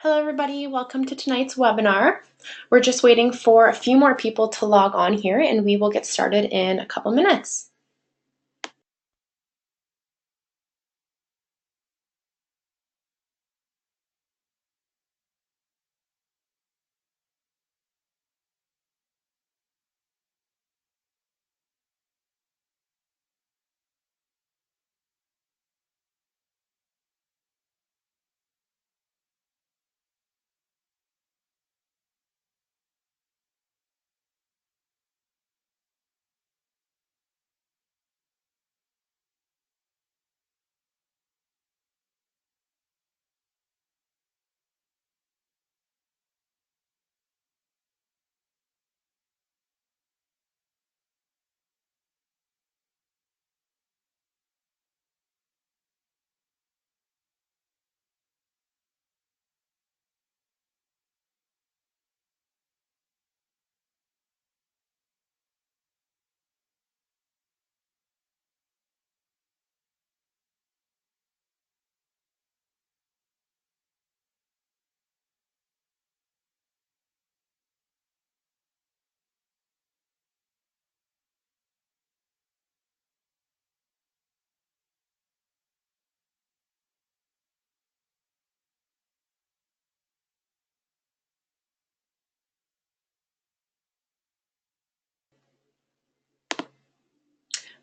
Hello everybody, welcome to tonight's webinar. We're just waiting for a few more people to log on here and we will get started in a couple minutes.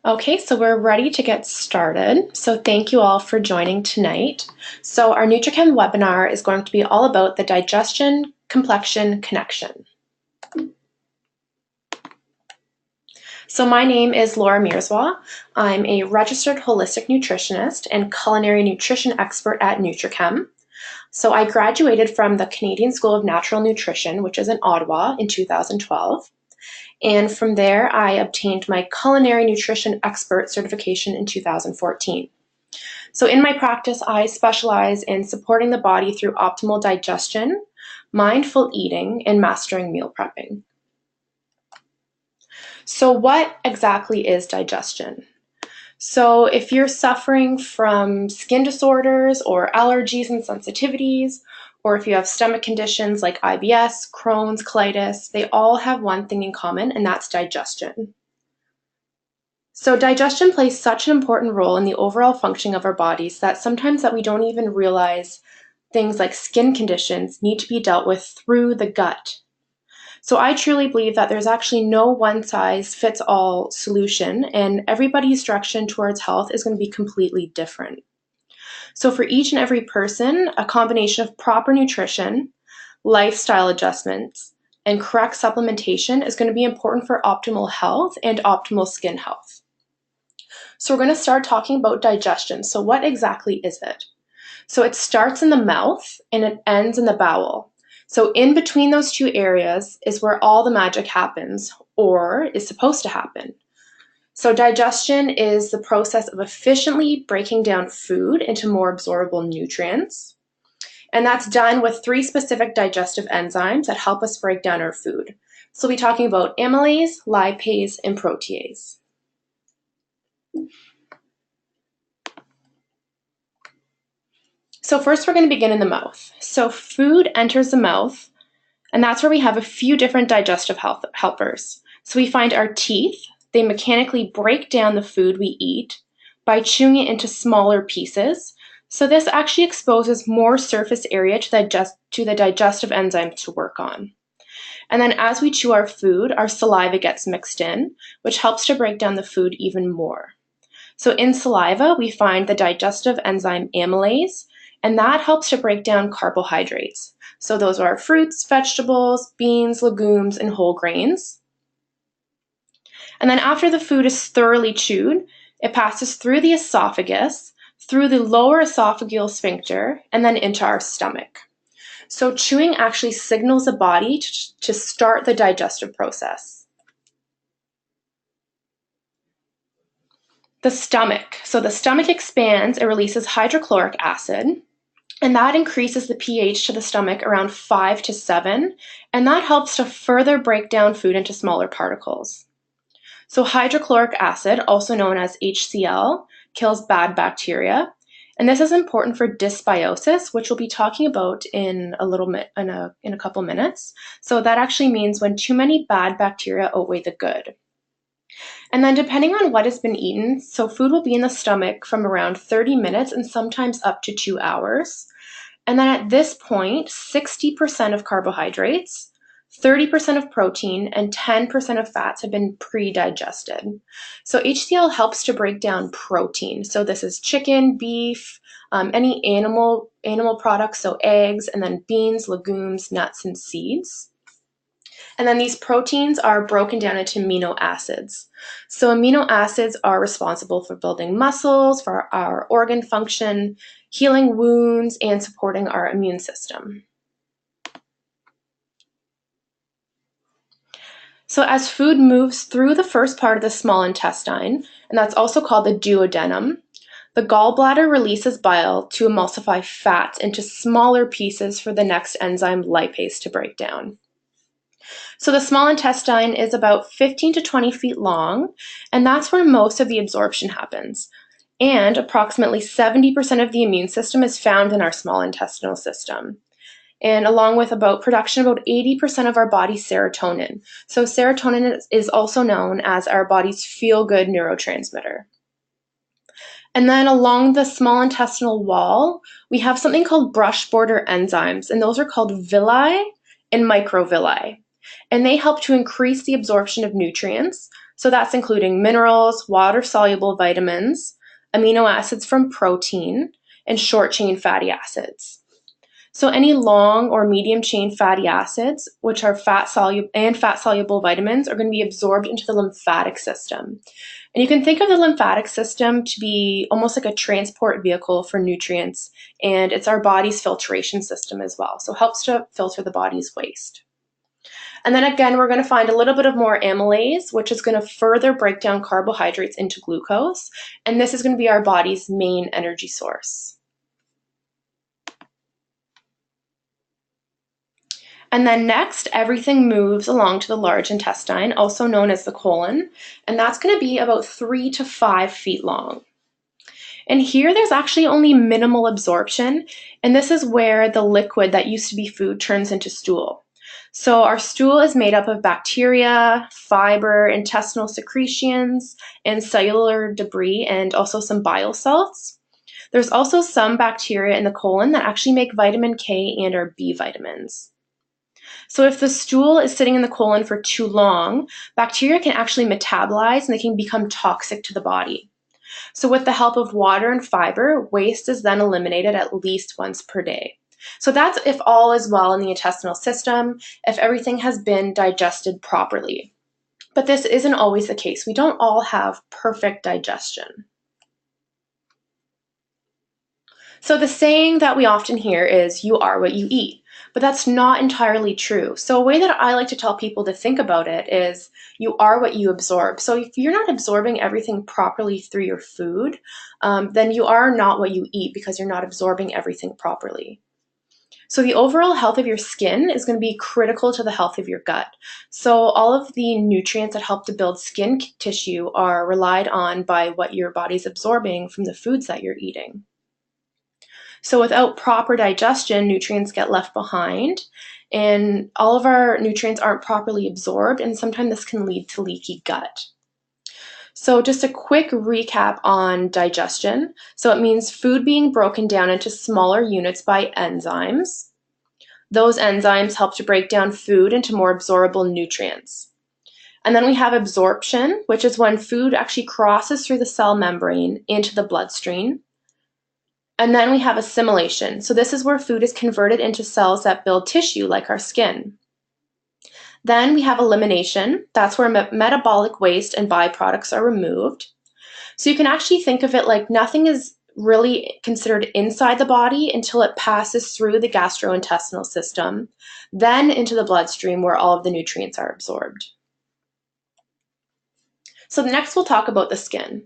Okay, so we're ready to get started. So thank you all for joining tonight. So our NutriChem webinar is going to be all about the digestion complexion connection. So my name is Laura Mirzwa. I'm a registered holistic nutritionist and culinary nutrition expert at NutriChem. So I graduated from the Canadian School of Natural Nutrition, which is in Ottawa, in 2012. And from there, I obtained my culinary nutrition expert certification in 2014. So in my practice, I specialize in supporting the body through optimal digestion, mindful eating, and mastering meal prepping. So what exactly is digestion? So if you're suffering from skin disorders or allergies and sensitivities, or if you have stomach conditions like IBS, Crohn's, colitis, they all have one thing in common, and that's digestion. So digestion plays such an important role in the overall functioning of our bodies that sometimes that we don't even realize things like skin conditions need to be dealt with through the gut. So I truly believe that there's actually no one-size-fits-all solution, and everybody's direction towards health is going to be completely different. So for each and every person, a combination of proper nutrition, lifestyle adjustments, and correct supplementation is going to be important for optimal health and optimal skin health. So we're going to start talking about digestion. So what exactly is it? So it starts in the mouth and it ends in the bowel. So in between those two areas is where all the magic happens, or is supposed to happen. So digestion is the process of efficiently breaking down food into more absorbable nutrients. And that's done with 3 specific digestive enzymes that help us break down our food. So we'll be talking about amylase, lipase, and protease. So first we're going to begin in the mouth. So food enters the mouth, and that's where we have a few different digestive helpers. So we find our teeth. They mechanically break down the food we eat by chewing it into smaller pieces. So this actually exposes more surface area to the digestive enzymes to work on. And then as we chew our food, our saliva gets mixed in, which helps to break down the food even more. So in saliva, we find the digestive enzyme amylase, and that helps to break down carbohydrates. So those are fruits, vegetables, beans, legumes, and whole grains. And then after the food is thoroughly chewed, it passes through the esophagus, through the lower esophageal sphincter, and then into our stomach. So chewing actually signals the body to start the digestive process. The stomach. So the stomach expands, it releases hydrochloric acid, and that increases the pH to the stomach around 5 to 7, and that helps to further break down food into smaller particles. So hydrochloric acid, also known as HCl, kills bad bacteria, And this is important for dysbiosis, which we'll be talking about in a couple minutes. So that actually means when too many bad bacteria outweigh the good. And then depending on what has been eaten, so food will be in the stomach from around 30 minutes and sometimes up to 2 hours. And then at this point, 60% of carbohydrates, 30% of protein, and 10% of fats have been pre-digested. So HCl helps to break down protein. So this is chicken, beef, any animal products, so eggs, and then beans, legumes, nuts, and seeds. And then these proteins are broken down into amino acids. So amino acids are responsible for building muscles, for our organ function, healing wounds, and supporting our immune system. So as food moves through the first part of the small intestine, and that's also called the duodenum, the gallbladder releases bile to emulsify fats into smaller pieces for the next enzyme lipase to break down. So the small intestine is about 15 to 20 feet long, and that's where most of the absorption happens. And approximately 70% of the immune system is found in our small intestinal system. And along with production of about 80% of our body's serotonin. So serotonin is also known as our body's feel-good neurotransmitter. And then along the small intestinal wall, we have something called brush border enzymes, and those are called villi and microvilli. And they help to increase the absorption of nutrients. So that's including minerals, water-soluble vitamins, amino acids from protein, and short-chain fatty acids. So any long or medium-chain fatty acids, which are fat-soluble vitamins, are going to be absorbed into the lymphatic system. And you can think of the lymphatic system to be almost like a transport vehicle for nutrients, and it's our body's filtration system as well. So it helps to filter the body's waste. And then again, we're going to find a little bit of more amylase, which is going to further break down carbohydrates into glucose. And this is going to be our body's main energy source. And then next, everything moves along to the large intestine, also known as the colon. And that's going to be about 3 to 5 feet long. And here there's actually only minimal absorption. And this is where the liquid that used to be food turns into stool. So our stool is made up of bacteria, fiber, intestinal secretions, and cellular debris, and also some bile salts. There's also some bacteria in the colon that actually make vitamin K and our B vitamins. So if the stool is sitting in the colon for too long, bacteria can actually metabolize and they can become toxic to the body. So with the help of water and fiber, waste is then eliminated at least once per day. So that's if all is well in the intestinal system, if everything has been digested properly. But this isn't always the case. We don't all have perfect digestion. So the saying that we often hear is, you are what you eat. But that's not entirely true. So a way that I like to tell people to think about it is, you are what you absorb. So if you're not absorbing everything properly through your food, then you are not what you eat because you're not absorbing everything properly. So the overall health of your skin is going to be critical to the health of your gut. So all of the nutrients that help to build skin tissue are relied on by what your body's absorbing from the foods that you're eating. So without proper digestion, nutrients get left behind, and all of our nutrients aren't properly absorbed, and sometimes this can lead to leaky gut. So just a quick recap on digestion. So it means food being broken down into smaller units by enzymes. Those enzymes help to break down food into more absorbable nutrients. And then we have absorption, which is when food actually crosses through the cell membrane into the bloodstream. And then we have assimilation. So this is where food is converted into cells that build tissue like our skin. Then we have elimination. That's where metabolic waste and byproducts are removed. So you can actually think of it like nothing is really considered inside the body until it passes through the gastrointestinal system, then into the bloodstream where all of the nutrients are absorbed. So next we'll talk about the skin.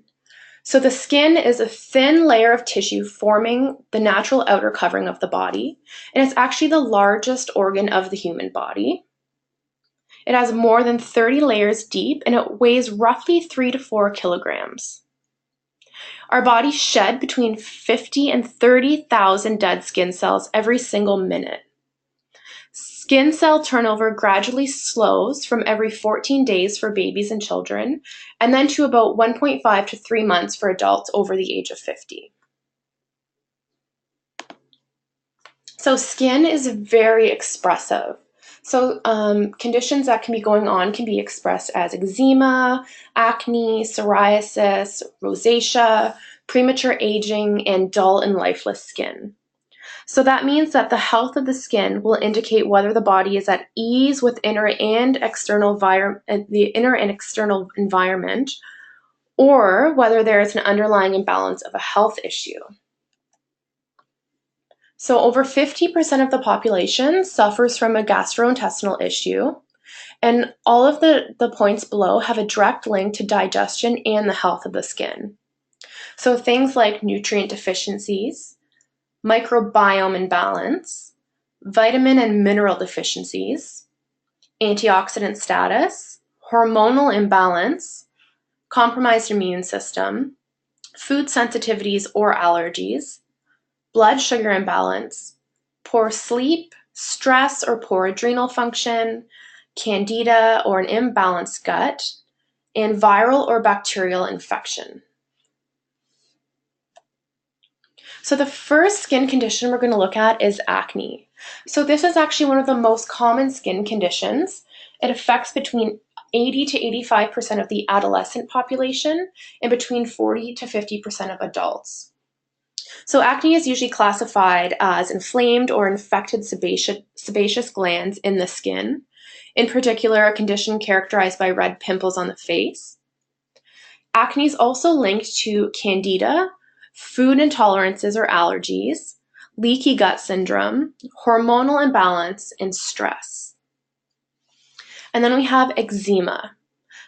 So the skin is a thin layer of tissue forming the natural outer covering of the body, and it's actually the largest organ of the human body. It has more than 30 layers deep, and it weighs roughly 3 to 4 kilograms. Our bodies shed between 50 and 30,000 dead skin cells every single minute. Skin cell turnover gradually slows from every 14 days for babies and children, and then to about 1.5 to 3 months for adults over the age of 50. So skin is very expressive. So conditions that can be going on can be expressed as eczema, acne, psoriasis, rosacea, premature aging, and dull and lifeless skin. So that means that the health of the skin will indicate whether the body is at ease with the inner and external environment, or whether there is an underlying imbalance of a health issue. So over 50% of the population suffers from a gastrointestinal issue, and all of the points below have a direct link to digestion and the health of the skin. So things like nutrient deficiencies, microbiome imbalance, vitamin and mineral deficiencies, antioxidant status, hormonal imbalance, compromised immune system, food sensitivities or allergies, blood sugar imbalance, poor sleep, stress or poor adrenal function, candida or an imbalanced gut, and viral or bacterial infection. So the first skin condition we're going to look at is acne. So this is actually one of the most common skin conditions. It affects between 80 to 85% of the adolescent population and between 40 to 50% of adults. So acne is usually classified as inflamed or infected sebaceous glands in the skin, in particular a condition characterized by red pimples on the face. Acne is also linked to candida, food intolerances or allergies, leaky gut syndrome, hormonal imbalance, and stress. And then we have eczema.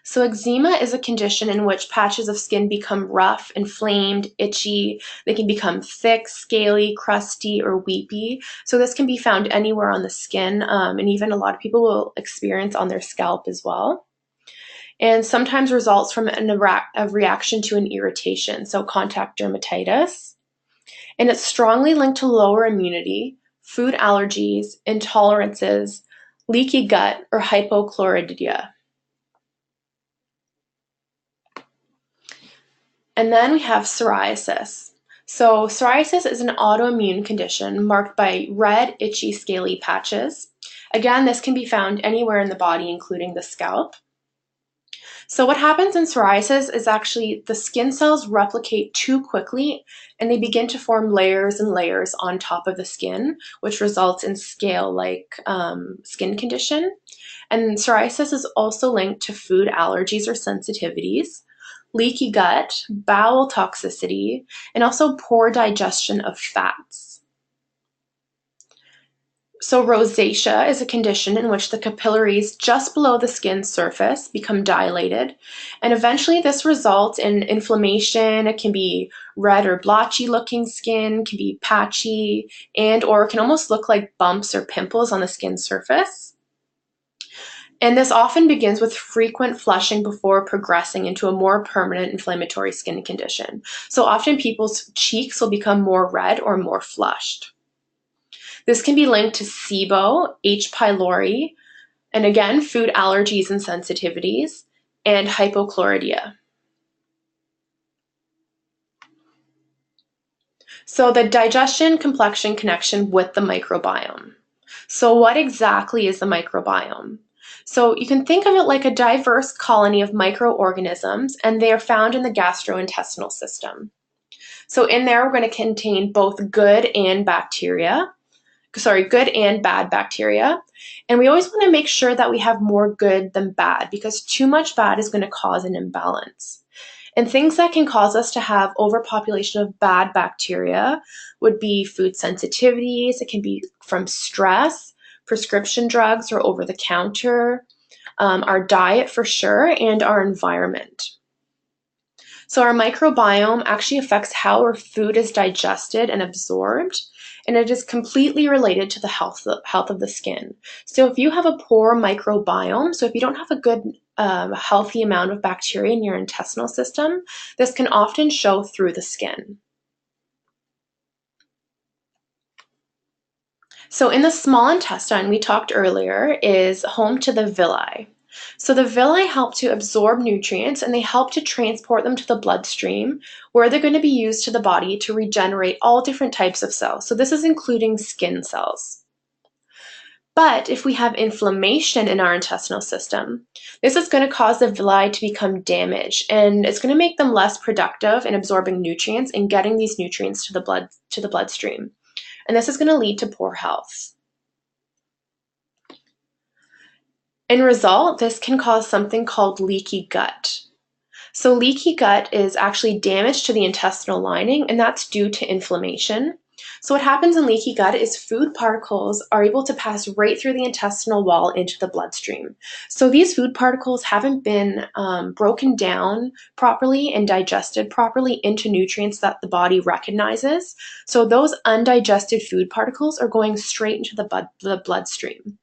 So eczema is a condition in which patches of skin become rough, inflamed, itchy. They can become thick, scaly, crusty, or weepy. So this can be found anywhere on the skin, and even a lot of people will experience on their scalp as well. And sometimes results from a reaction to an irritation, so contact dermatitis. And it's strongly linked to lower immunity, food allergies, intolerances, leaky gut, or hypochlorhydria. And then we have psoriasis. So psoriasis is an autoimmune condition marked by red, itchy, scaly patches. Again, this can be found anywhere in the body, including the scalp. So what happens in psoriasis is actually the skin cells replicate too quickly and they begin to form layers and layers on top of the skin, which results in scale-like skin condition. And psoriasis is also linked to food allergies or sensitivities, leaky gut, bowel toxicity, and also poor digestion of fats. So rosacea is a condition in which the capillaries just below the skin surface become dilated, and eventually this results in inflammation. It can be red or blotchy looking skin, can be patchy, or can almost look like bumps or pimples on the skin surface. And this often begins with frequent flushing before progressing into a more permanent inflammatory skin condition. So often people's cheeks will become more red or more flushed. This can be linked to SIBO, H. pylori, and again, food allergies and sensitivities, and hypochlorhydria. So the digestion complexion connection with the microbiome. So what exactly is the microbiome? So you can think of it like a diverse colony of microorganisms, and they are found in the gastrointestinal system. So in there, we're going to contain both good and bad bacteria. And we always want to make sure that we have more good than bad, because too much bad is going to cause an imbalance. And things that can cause us to have overpopulation of bad bacteria would be food sensitivities. It can be from stress, prescription drugs or over the counter, our diet for sure, and our environment. So our microbiome actually affects how our food is digested and absorbed, and it is completely related to the health of the skin. So if you have a poor microbiome, so if you don't have a good healthy amount of bacteria in your intestinal system, this can often show through the skin. So in the small intestine, we talked earlier, is home to the villi. So the villi help to absorb nutrients and they help to transport them to the bloodstream where they're going to be used to the body to regenerate all different types of cells. So this is including skin cells. But if we have inflammation in our intestinal system, this is going to cause the villi to become damaged and it's going to make them less productive in absorbing nutrients and getting these nutrients to the bloodstream. And this is going to lead to poor health. In result, this can cause something called leaky gut. So leaky gut is actually damage to the intestinal lining, and that's due to inflammation. So what happens in leaky gut is food particles are able to pass right through the intestinal wall into the bloodstream. So these food particles haven't been broken down properly and digested properly into nutrients that the body recognizes. So those undigested food particles are going straight into the bloodstream.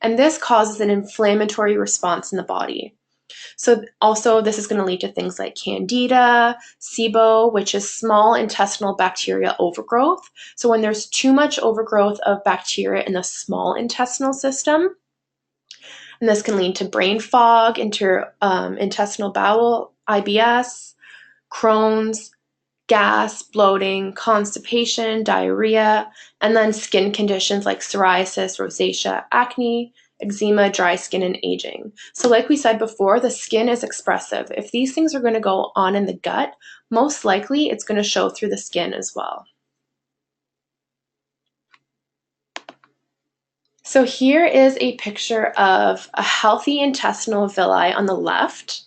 And this causes an inflammatory response in the body. So also this is going to lead to things like candida, SIBO, which is small intestinal bacteria overgrowth. So when there's too much overgrowth of bacteria in the small intestinal system, and this can lead to brain fog, intestinal bowel, IBS, Crohn's, gas, bloating, constipation, diarrhea, and then skin conditions like psoriasis, rosacea, acne, eczema, dry skin, and aging. So like we said before, the skin is expressive. If these things are going to go on in the gut, most likely it's going to show through the skin as well. So here is a picture of a healthy intestinal villi on the left.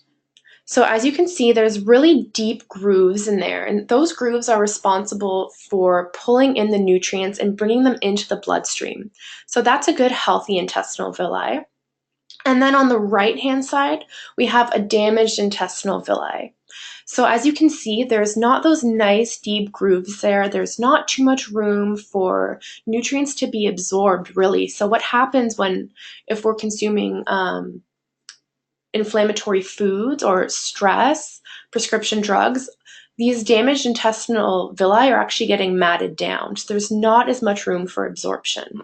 So as you can see, there's really deep grooves in there, and those grooves are responsible for pulling in the nutrients and bringing them into the bloodstream. So that's a good healthy intestinal villi. And then on the right-hand side, we have a damaged intestinal villi. So as you can see, there's not those nice deep grooves there. There's not too much room for nutrients to be absorbed, really. So what happens if we're consuming inflammatory foods or stress, prescription drugs, these damaged intestinal villi are actually getting matted down. So there's not as much room for absorption.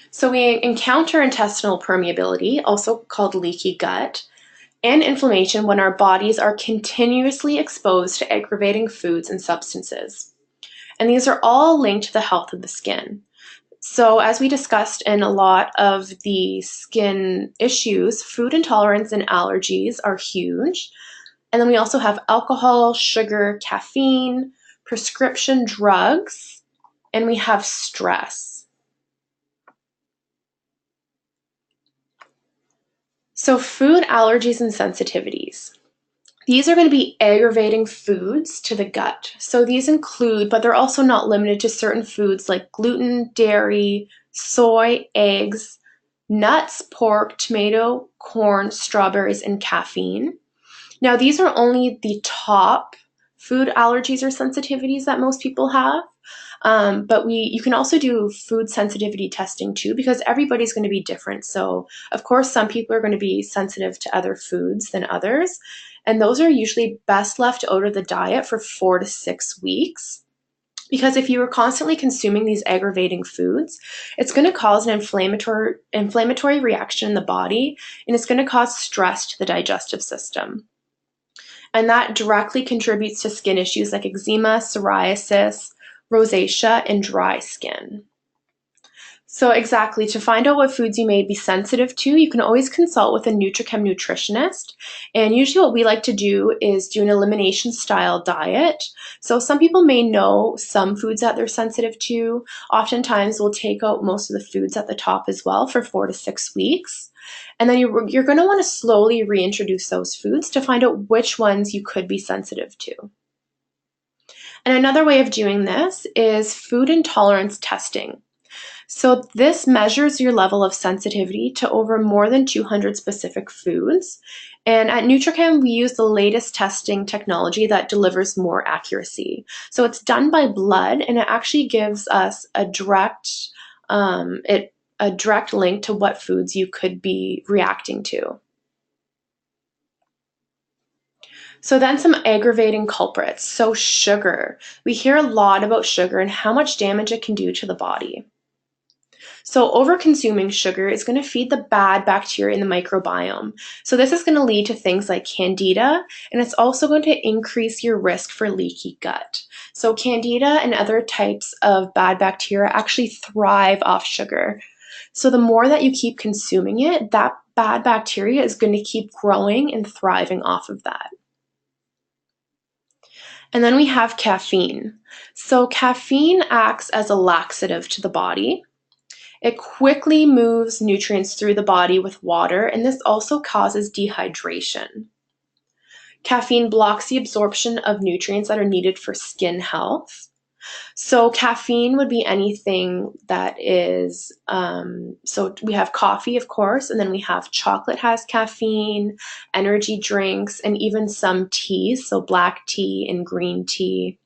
So we encounter intestinal permeability, also called leaky gut, and inflammation when our bodies are continuously exposed to aggravating foods and substances. And these are all linked to the health of the skin. So as we discussed in a lot of the skin issues, food intolerance and allergies are huge. And then we also have alcohol, sugar, caffeine, prescription drugs, and we have stress. So food allergies and sensitivities. These are going to be aggravating foods to the gut. So these include, but they're also not limited to certain foods like gluten, dairy, soy, eggs, nuts, pork, tomato, corn, strawberries, and caffeine. Now, these are only the top food allergies or sensitivities that most people have. But you can also do food sensitivity testing too, because everybody's going to be different. So of course, some people are going to be sensitive to other foods than others. And those are usually best left out of the diet for 4 to 6 weeks. Because if you are constantly consuming these aggravating foods, it's going to cause an inflammatory reaction in the body, and it's going to cause stress to the digestive system. And that directly contributes to skin issues like eczema, psoriasis, rosacea, and dry skin. So exactly, to find out what foods you may be sensitive to, you can always consult with a Nutrichem nutritionist. And usually what we like to do is do an elimination style diet. So some people may know some foods that they're sensitive to. Oftentimes we'll take out most of the foods at the top as well for 4 to 6 weeks. And then you're going to want to slowly reintroduce those foods to find out which ones you could be sensitive to. And another way of doing this is food intolerance testing. So this measures your level of sensitivity to over more than 200 specific foods. And at NutriChem, we use the latest testing technology that delivers more accuracy. So it's done by blood, and it actually gives us a direct link to what foods you could be reacting to. So then some aggravating culprits. So sugar. We hear a lot about sugar and how much damage it can do to the body. So over-consuming sugar is going to feed the bad bacteria in the microbiome. So this is going to lead to things like candida, and it's also going to increase your risk for leaky gut. So candida and other types of bad bacteria actually thrive off sugar. So the more that you keep consuming it, that bad bacteria is going to keep growing and thriving off of that. And then we have caffeine. So caffeine acts as a laxative to the body. It quickly moves nutrients through the body with water, and this also causes dehydration. Caffeine blocks the absorption of nutrients that are needed for skin health. So caffeine would be anything that is, so we have coffee, of course, and then we have chocolate has caffeine, energy drinks, and even some teas, so black tea and green tea.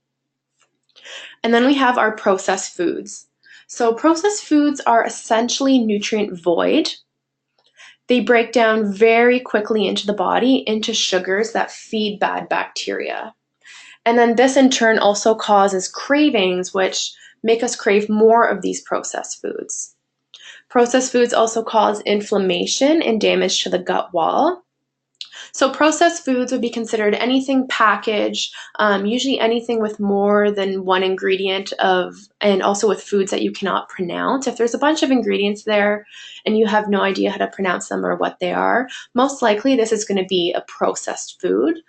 And then we have our processed foods. So processed foods are essentially nutrient void. They break down very quickly into the body into sugars that feed bad bacteria. And then this in turn also causes cravings, which make us crave more of these processed foods. Processed foods also cause inflammation and damage to the gut wall. So processed foods would be considered anything packaged, usually anything with more than one ingredient and also with foods that you cannot pronounce. If there's a bunch of ingredients there and you have no idea how to pronounce them or what they are, most likely this is going to be a processed food.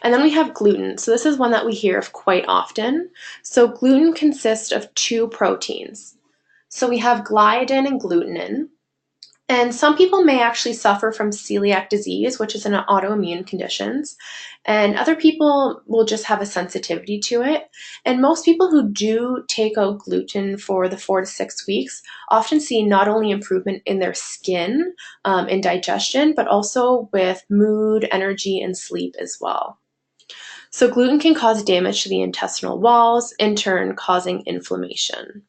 And then we have gluten. So this is one that we hear of quite often. So gluten consists of two proteins. So we have gliadin and glutenin. And some people may actually suffer from celiac disease, which is an autoimmune condition, and other people will just have a sensitivity to it. And most people who do take out gluten for the 4 to 6 weeks often see not only improvement in their skin and digestion, but also with mood, energy, and sleep as well. So gluten can cause damage to the intestinal walls, in turn causing inflammation.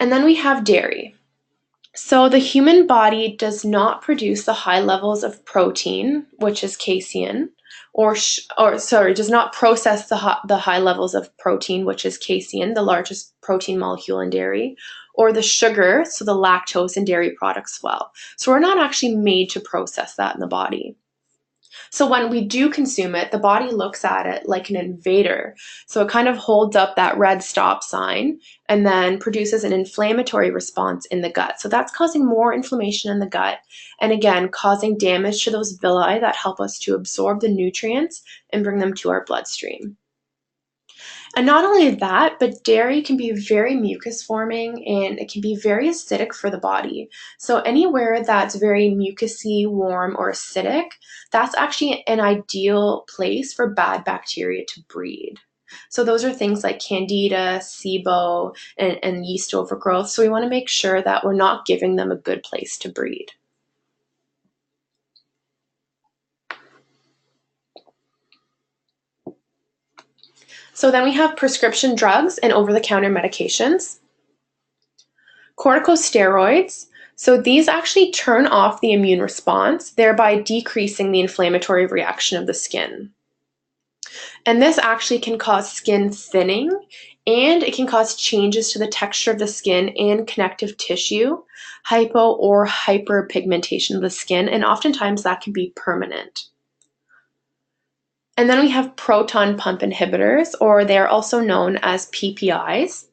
And then we have dairy. So the human body does not produce the high levels of protein, which is casein, does not process the high levels of protein, which is casein, the largest protein molecule in dairy, or the sugar, so the lactose in dairy products well. So we're not actually made to process that in the body. So when we do consume it, the body looks at it like an invader. So it kind of holds up that red stop sign and then produces an inflammatory response in the gut. So that's causing more inflammation in the gut and again, causing damage to those villi that help us to absorb the nutrients and bring them to our bloodstream. And not only that, but dairy can be very mucus forming and it can be very acidic for the body. So anywhere that's very mucousy, warm, or acidic, that's actually an ideal place for bad bacteria to breed. So those are things like candida, SIBO, and yeast overgrowth. So we want to make sure that we're not giving them a good place to breed. So then we have prescription drugs and over-the-counter medications. Corticosteroids. So these actually turn off the immune response, thereby decreasing the inflammatory reaction of the skin. And this actually can cause skin thinning, and it can cause changes to the texture of the skin and connective tissue, hypo or hyperpigmentation of the skin, and oftentimes that can be permanent. And then we have proton pump inhibitors, or they're also known as PPIs.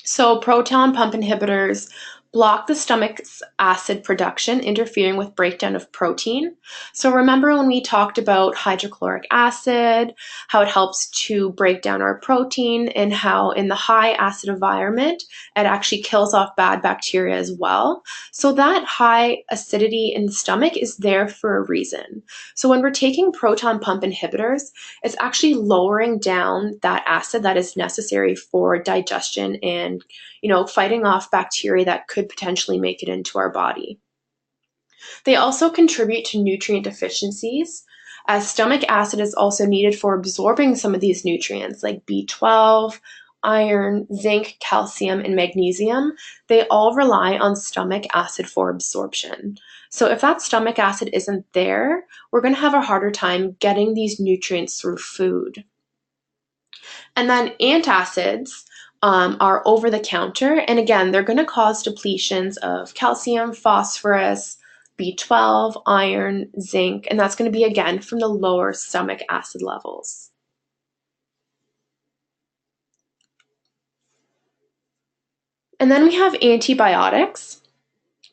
So proton pump inhibitors block the stomach's acid production, interfering with breakdown of protein. So remember when we talked about hydrochloric acid, how it helps to break down our protein, and how in the high acid environment, it actually kills off bad bacteria as well. So that high acidity in the stomach is there for a reason. So when we're taking proton pump inhibitors, it's actually lowering down that acid that is necessary for digestion and fighting off bacteria that could potentially make it into our body. They also contribute to nutrient deficiencies, as stomach acid is also needed for absorbing some of these nutrients like B12, iron, zinc, calcium, and magnesium. They all rely on stomach acid for absorption. So if that stomach acid isn't there, we're going to have a harder time getting these nutrients through food. And then antacids are over the counter. And again, they're going to cause depletions of calcium, phosphorus, B12, iron, zinc, and that's going to be again from the lower stomach acid levels. And then we have antibiotics.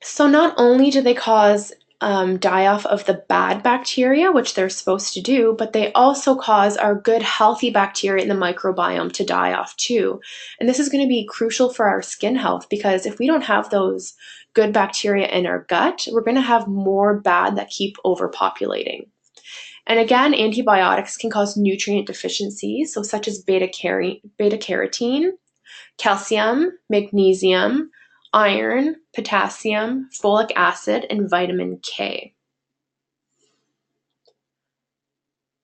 So not only do they cause die-off of the bad bacteria, which they're supposed to do, but they also cause our good, healthy bacteria in the microbiome to die off too. And this is going to be crucial for our skin health, because if we don't have those good bacteria in our gut, we're going to have more bad that keep overpopulating. And again, antibiotics can cause nutrient deficiencies, so such as beta-carotene, calcium, magnesium, iron, potassium, folic acid, and vitamin K.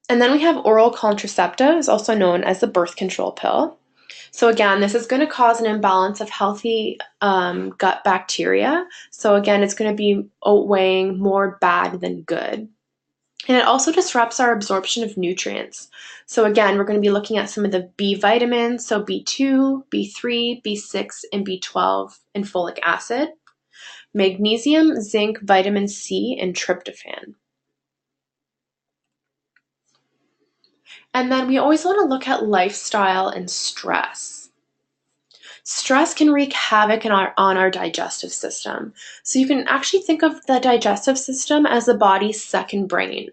And then we have oral contraceptives, also known as the birth control pill. So again, this is going to cause an imbalance of healthy gut bacteria. So again, it's going to be outweighing more bad than good. And it also disrupts our absorption of nutrients. So again, we're going to be looking at some of the B vitamins, so B2, B3, B6, and B12, and folic acid, magnesium, zinc, vitamin C, and tryptophan. And then we always want to look at lifestyle and stress. Stress can wreak havoc on our digestive system. So you can actually think of the digestive system as the body's second brain.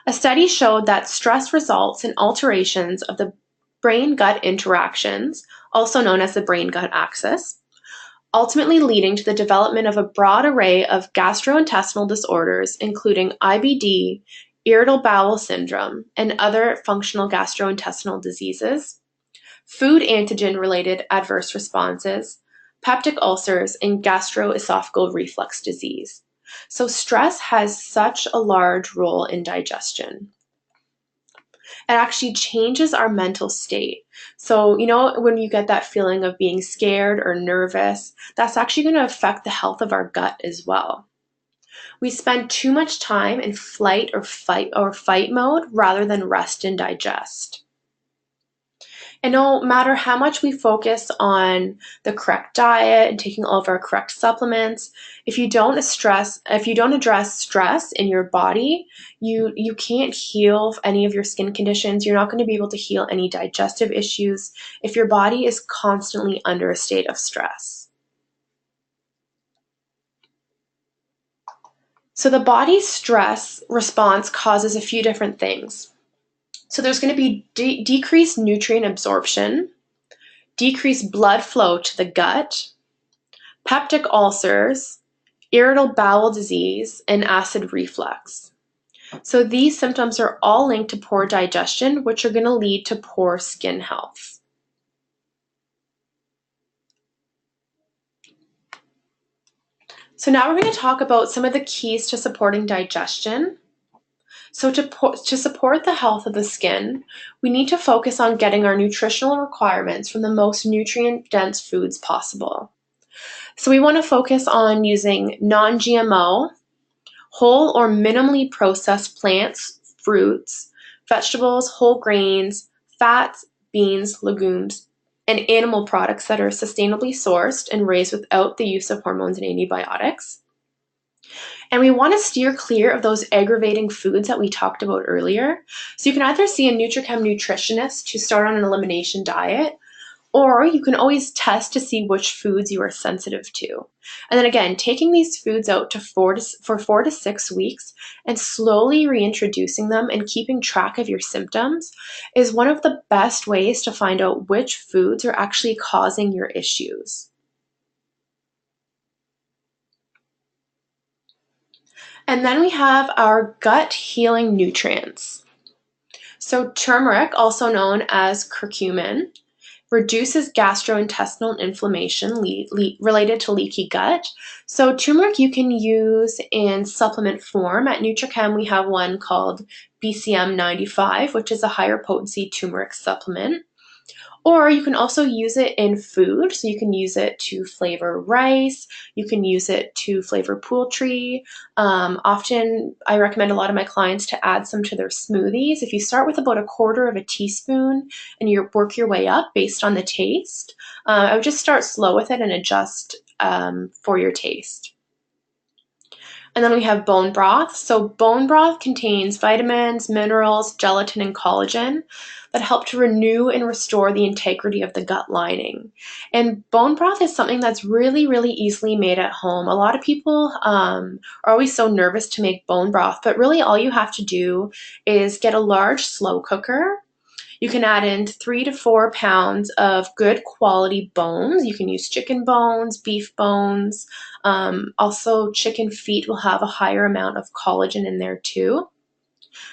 A study showed that stress results in alterations of the brain-gut interactions, also known as the brain-gut axis, ultimately leading to the development of a broad array of gastrointestinal disorders, including IBD, irritable bowel syndrome, and other functional gastrointestinal diseases, food antigen-related adverse responses, peptic ulcers, and gastroesophageal reflux disease. So stress has such a large role in digestion. It actually changes our mental state. So, when you get that feeling of being scared or nervous, that's actually going to affect the health of our gut as well. We spend too much time in flight or fight mode rather than rest and digest. And no matter how much we focus on the diet and taking all of our correct supplements, if you don't address stress in your body, you can't heal any of your skin conditions. You're not going to be able to heal any digestive issues if your body is constantly under a state of stress. So the body's stress response causes a few different things. So there's going to be decreased nutrient absorption, decreased blood flow to the gut, peptic ulcers, irritable bowel disease, and acid reflux. So these symptoms are all linked to poor digestion, which are going to lead to poor skin health. So now we're going to talk about some of the keys to supporting digestion. So to support the health of the skin, we need to focus on getting our nutritional requirements from the most nutrient-dense foods possible. So we want to focus on using non-GMO, whole or minimally processed plants, fruits, vegetables, whole grains, fats, beans, legumes, and animal products that are sustainably sourced and raised without the use of hormones and antibiotics. And we want to steer clear of those aggravating foods that we talked about earlier. So you can either see a Nutrichem nutritionist to start on an elimination diet, Or you can always test to see which foods you are sensitive to. And then again, taking these foods out for 4 to 6 weeks and slowly reintroducing them and keeping track of your symptoms is one of the best ways to find out which foods are actually causing your issues. And then we have our gut healing nutrients. So turmeric, also known as curcumin, reduces gastrointestinal inflammation related to leaky gut. So turmeric you can use in supplement form. At NutriChem we have one called BCM 95, which is a higher potency turmeric supplement. Or you can also use it in food. So you can use it to flavor rice. You can use it to flavor poultry. Often I recommend a lot of my clients to add some to their smoothies. If you start with about 1/4 of a teaspoon and you work your way up based on the taste, I would just start slow with it and adjust for your taste. And then we have bone broth. So bone broth contains vitamins, minerals, gelatin, and collagen that help to renew and restore the integrity of the gut lining. And bone broth is something that's really, really easily made at home. A lot of people are always so nervous to make bone broth, but really all you have to do is get a large slow cooker. You can add in 3 to 4 pounds of good quality bones. You can use chicken bones, beef bones. Also, chicken feet will have a higher amount of collagen in there too.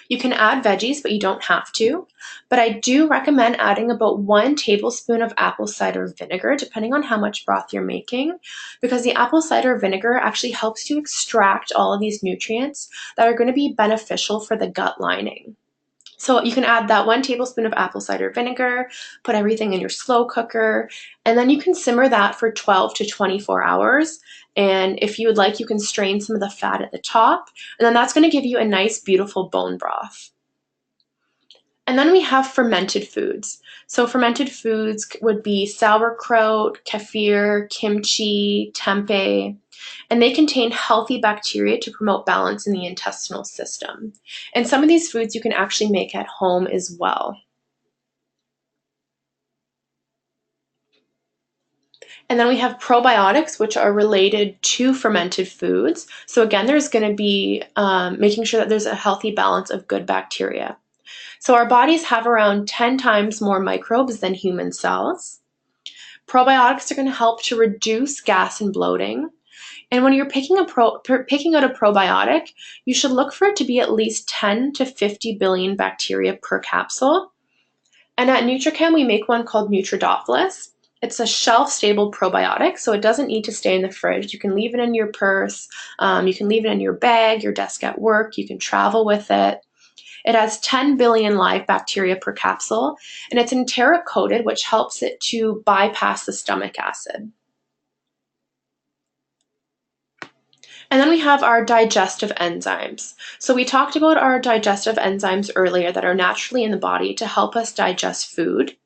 You can add veggies, but you don't have to. But I do recommend adding about 1 tablespoon of apple cider vinegar, depending on how much broth you're making, because the apple cider vinegar actually helps to extract all of these nutrients that are going to be beneficial for the gut lining. So you can add that 1 tablespoon of apple cider vinegar, put everything in your slow cooker, and then you can simmer that for 12 to 24 hours. And if you would like, you can strain some of the fat at the top, and then that's going to give you a nice, beautiful bone broth. And then we have fermented foods. So fermented foods would be sauerkraut, kefir, kimchi, tempeh, and they contain healthy bacteria to promote balance in the intestinal system. And some of these foods you can actually make at home as well. And then we have probiotics, which are related to fermented foods. So again, there's going to be making sure that there's a healthy balance of good bacteria. So our bodies have around 10 times more microbes than human cells. Probiotics are going to help to reduce gas and bloating. And when you're picking out a probiotic, you should look for it to be at least 10 to 50 billion bacteria per capsule. And at NutriChem, we make one called Nutridophilus. It's a shelf-stable probiotic, so it doesn't need to stay in the fridge. You can leave it in your purse, you can leave it in your bag, your desk at work, you can travel with it. It has 10 billion live bacteria per capsule, and it's enteric coated, which helps it to bypass the stomach acid. And then we have our digestive enzymes. So we talked about our digestive enzymes earlier that are naturally in the body to help us digest food.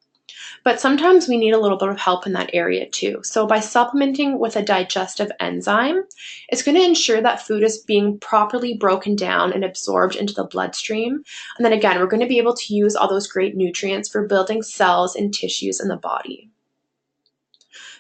But sometimes we need a little bit of help in that area too. So by supplementing with a digestive enzyme, it's going to ensure that food is being properly broken down and absorbed into the bloodstream. And then again, we're going to be able to use all those great nutrients for building cells and tissues in the body.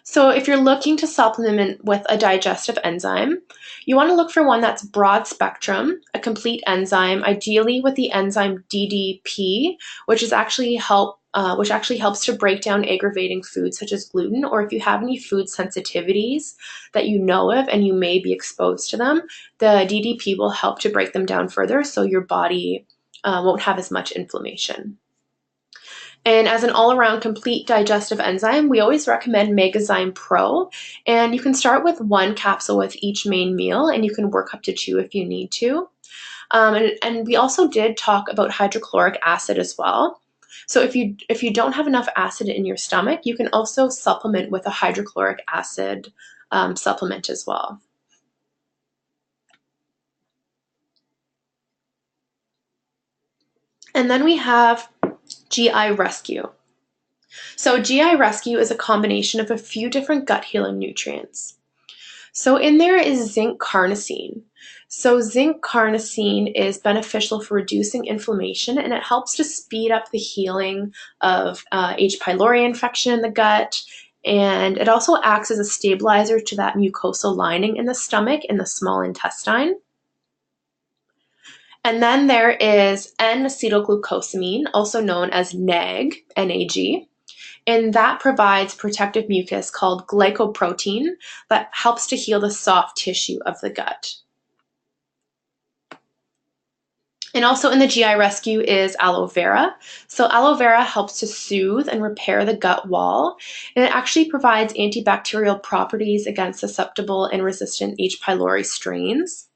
So if you're looking to supplement with a digestive enzyme, you want to look for one that's broad spectrum, a complete enzyme, ideally with the enzyme DDP, which actually helps to break down aggravating foods such as gluten, or if you have any food sensitivities that you know of and you may be exposed to them, the DDP will help to break them down further so your body won't have as much inflammation. And as an all-around complete digestive enzyme, we always recommend Megazyme Pro. And you can start with 1 capsule with each main meal, and you can work up to 2 if you need to. And we also did talk about hydrochloric acid as well. So if you don't have enough acid in your stomach, you can also supplement with a hydrochloric acid supplement as well. And then we have GI Rescue. So GI Rescue is a combination of a few different gut healing nutrients. So in there is zinc carnosine. So zinc carnosine is beneficial for reducing inflammation, and it helps to speed up the healing of H. pylori infection in the gut. And it also acts as a stabilizer to that mucosal lining in the stomach and the small intestine. And then there is N-acetylglucosamine, also known as NAG, N-A-G. And that provides protective mucus called glycoprotein that helps to heal the soft tissue of the gut. And also in the GI rescue is aloe vera. So aloe vera helps to soothe and repair the gut wall, and it actually provides antibacterial properties against susceptible and resistant H. pylori strains.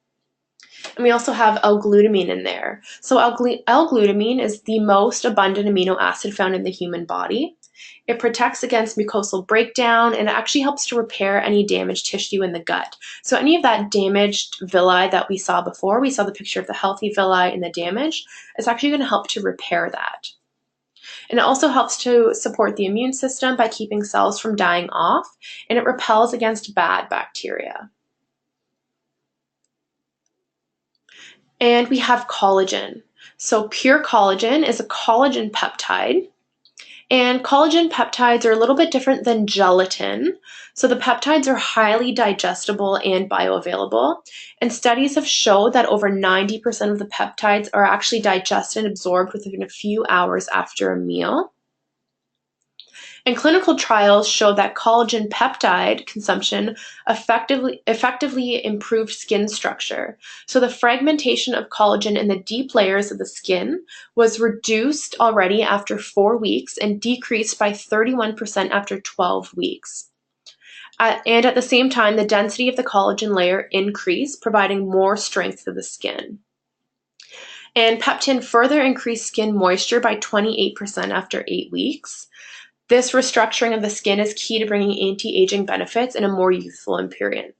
And we also have L-glutamine in there. So L-glutamine is the most abundant amino acid found in the human body. It protects against mucosal breakdown, and it actually helps to repair any damaged tissue in the gut. So any of that damaged villi that we saw before, we saw the picture of the healthy villi and the damaged, it's actually going to help to repair that. And it also helps to support the immune system by keeping cells from dying off, and it repels against bad bacteria. And we have collagen. So pure collagen is a collagen peptide. And collagen peptides are a little bit different than gelatin. So the peptides are highly digestible and bioavailable. And studies have showed that over 90% of the peptides are actually digested and absorbed within a few hours after a meal. And clinical trials show that collagen peptide consumption effectively improved skin structure. So the fragmentation of collagen in the deep layers of the skin was reduced already after 4 weeks and decreased by 31% after 12 weeks. And at the same time, the density of the collagen layer increased, providing more strength to the skin. And peptin further increased skin moisture by 28% after 8 weeks. This restructuring of the skin is key to bringing anti-aging benefits and a more youthful